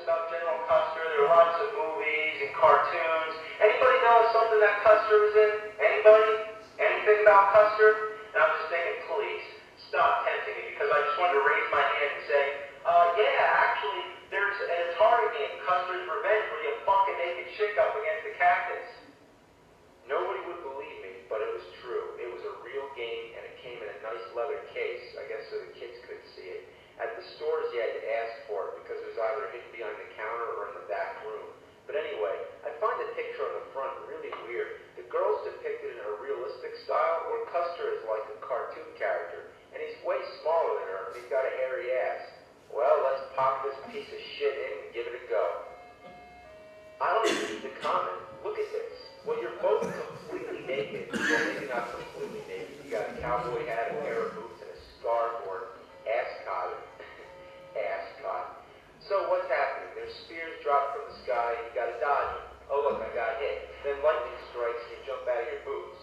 about General Custer. There are lots of movies and cartoons. Anybody know something that Custer was in? Anybody? Anything about Custer? And I'm just thinking, please, stop tempting me, because I just wanted to raise my hand and say, yeah, actually, there's an Atari game, Custer's Revenge, where you fuck a naked chick up against the cactus. Nobody would believe me, but it was true. It was a real game, and it came in a nice leather case, I guess so the kids could see it. At the stores, you had to ask for it, because it was either hidden behind the counter or in the back room. But anyway, I find the picture on the front really weird. The girl's depicted in a realistic style, where Custer is like a cartoon character, and he's way smaller than her, and he's got a hairy ass. Well, let's pop this piece of shit in and give it a go. I don't need to comment. Look at this. Well, you're both completely naked. Well, maybe not completely naked. You got a cowboy hat, a pair of boots, and a scarf or ascot. Ascot. So what's happening? There's spears dropped from the sky, and you gotta dodge them. Oh look, I got hit. Then lightning strikes, and you jump out of your boots.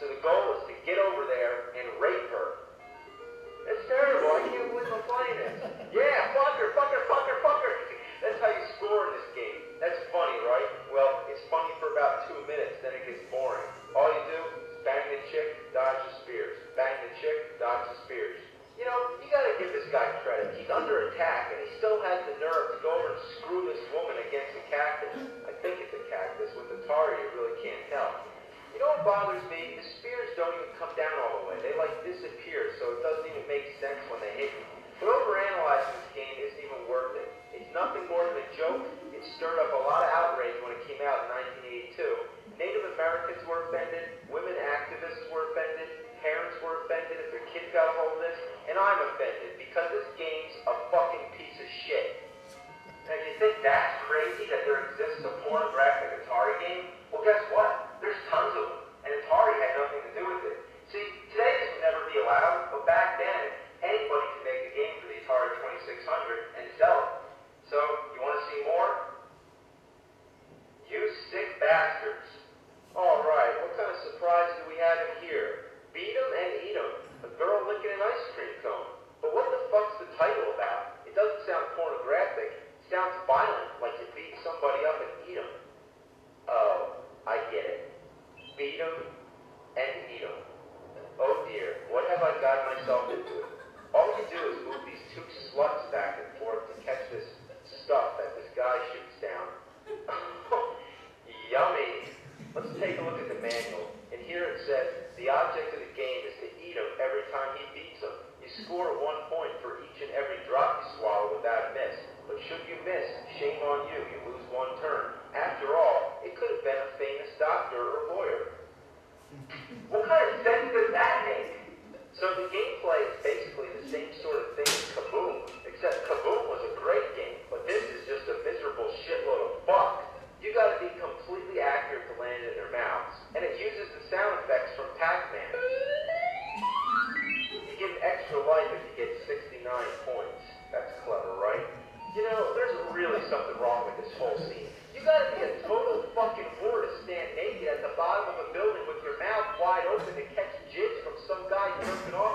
So the goal is to get over there and rape her. It's terrible. I can't believe I'm playing this. Yeah, fuck her, fuck her, fuck her, fuck her. That's how you score in this game. That's funny, right? Well, it's funny for about 2 minutes, then it gets boring. All you do is bang the chick, dodge the spears. Bang the chick, dodge the spears. You know, you gotta give this guy credit. He's under attack, and he still has the nerve to go over and screw this woman against the cactus. I think it's a cactus. With Atari, you really can't tell. You know what bothers me? The spears don't even come down all the way. They like disappear, so it doesn't even make sense when they hit you. But overanalyzing this game isn't even worth it. It's nothing more than a joke. It stirred up a lot of outrage when it came out in 1982. Native Americans were offended, women activists were offended, parents were offended if their kids got a hold of this, and I'm offended because this game's a fucking piece of shit. Now, do you think that's crazy that there exists a pornographic Atari game? Well, guess what? There's tons of them, and Atari had nothing to do with it. See, today this would never be allowed, but back then, anybody could make a game for the Atari 2600 and sell it. So, you want to see more? You sick bastards. Alright, what kind of surprise do we have in here? Beat 'em and eat 'em. A girl licking an ice cream cone. But what the fuck's the title about? It doesn't sound pornographic. It sounds violent, like you beat somebody up and eat 'em. Oh, I get it. Beat 'em and eat 'em. Oh dear, what have I gotten myself into? All you do is move these two sluts back and forth to catch this stuff that this guy shoots down. Yummy! Let's take a look at the manual. And here it says, the object of the game is to eat him every time he beats him. You score 1 point for each and every drop you swallow without a miss. But should you miss, shame on you. You lose 1 turn. After all, it could have been a famous doctor or lawyer. What kind of sense does that make? So the gameplay is basically the same sort of thing as Kaboom, except Kaboom was a great game, but this is just a miserable shitload of fuck. You gotta be completely accurate to land in their mouths, and it uses the sound effects from Pac-Man. You get an extra life if you get 69 points. That's clever, right? You know, there's really something wrong with this whole scene. You gotta be a total fucking whore to stand naked at the bottom of a building with your mouth wide open to catch jizz from some guy jerking off